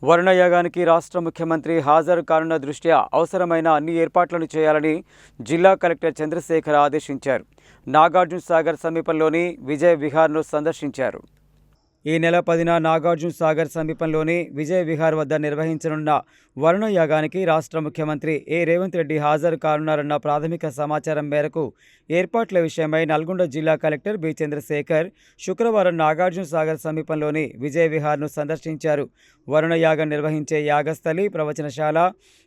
వరుణయాగానికి రాష్ట్ర ముఖ్యమంత్రి హాజరు కానున్న దృష్ట్యా అవసరమైన అన్ని ఏర్పాట్లను చేయాలని జిల్లా కలెక్టర్ చంద్రశేఖర్ ఆదేశించారు. నాగార్జున సాగర్ సమీపంలోని విజయ్ విహార్ను సందర్శించారు. ఈ నెల 10న నాగార్జున సాగర్ సమీపంలోని విజయ్ విహార్ వద్ద నిర్వహించనున్న వరుణ యాగానికి రాష్ట్ర ముఖ్యమంత్రి రేవంత్ రెడ్డి హాజరు కానున్నారన్న ప్రాథమిక సమాచారం మేరకు ఏర్పాట్ల విషయమై నల్గొండ జిల్లా కలెక్టర్ బి చంద్రశేఖర్ శుక్రవారం నాగార్జున సాగర్ సమీపంలోని విజయ్ విహార్ను సందర్శించారు. వరుణ యాగం నిర్వహించే యాగస్థలి, ప్రవచనశాల,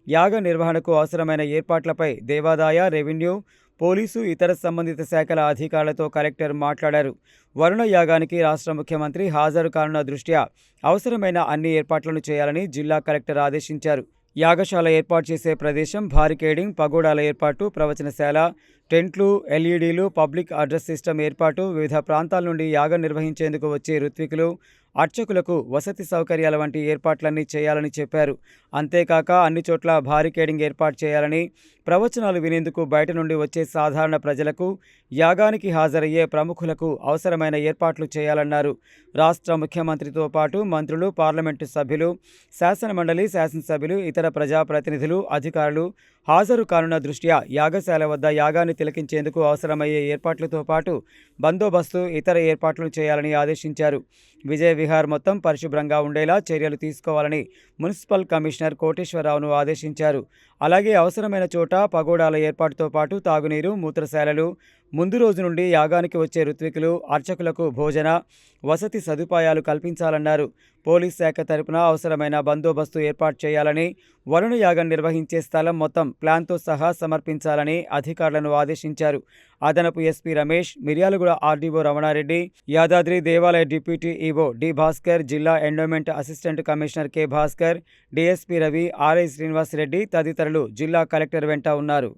యాగ నిర్వహణకు అవసరమైన ఏర్పాట్లపై దేవాదాయ, రెవెన్యూ, పోలీసు, ఇతర సంబంధిత శాఖల అధికారులతో కలెక్టర్ మాట్లాడారు. వరుణ యాగానికి రాష్ట్ర ముఖ్యమంత్రి హాజరు కానున్న దృష్ట్యా అవసరమైన అన్ని ఏర్పాట్లను చేయాలని జిల్లా కలెక్టర్ ఆదేశించారు. యాగశాల ఏర్పాటు చేసే ప్రదేశం, బారికేడింగ్, పగోడాల ఏర్పాటు, ప్రవచనశాల, టెంట్లు, ఎల్ఈడీలు, పబ్లిక్ అడ్రస్ సిస్టమ్ ఏర్పాటు, వివిధ ప్రాంతాల నుండి యాగం నిర్వహించేందుకు వచ్చే ఋత్వికులు, అర్చకులకు వసతి సౌకర్యాల వంటి ఏర్పాట్లన్నీ చేయాలని చెప్పారు. అంతేకాక అన్ని చోట్ల బారికేడింగ్ ఏర్పాటు చేయాలని, ప్రవచనాలు వినేందుకు బయట నుండి వచ్చే సాధారణ ప్రజలకు, యాగానికి హాజరయ్యే ప్రముఖులకు అవసరమైన ఏర్పాట్లు చేయాలన్నారు. రాష్ట్ర ముఖ్యమంత్రితో పాటు మంత్రులు, పార్లమెంటు సభ్యులు, శాసనమండలి, శాసనసభ్యులు, ఇతర ప్రజాప్రతినిధులు, అధికారులు హాజరు కానున్న దృష్ట్యా యాగశాల వద్ద యాగాన్ని తిలకించేందుకు అవసరమయ్యే ఏర్పాట్లతో పాటు బందోబస్తు, ఇతర ఏర్పాట్లను చేయాలని ఆదేశించారు. విజయ్ విహార్ మొత్తం పరిశుభ్రంగా ఉండేలా చర్యలు తీసుకోవాలని మున్సిపల్ కమిషనర్ కోటేశ్వరరావును ఆదేశించారు. అలాగే అవసరమైన చోట పగోడాల ఏర్పాటుతో పాటు తాగునీరు, మూత్రశాలలు, ముందు రోజు నుండి యాగానికి వచ్చే ఋత్వికులు, అర్చకులకు భోజన, వసతి సదుపాయాలు కల్పించాలన్నారు. పోలీస్ శాఖ తరపున అవసరమైన బందోబస్తు ఏర్పాటు చేయాలని, వరుణ యాగం నిర్వహించే స్థలం మొత్తం ప్లాన్తో సహా సమర్పించాలని అధికారులను ఆదేశించారు. అదనపు ఎస్పీ రమేష్, మిర్యాలగూడ ఆర్డీఓ రమణారెడ్డి, యాదాద్రి దేవాలయ డిప్యూటీ ఈవో డి భాస్కర్, జిల్లా endowment assistant commissioner K Bhaskar, DSP Ravi, RI Srinivasa Reddy తదితరులు జిల్లా కలెక్టర్ వెంట ఉన్నారు.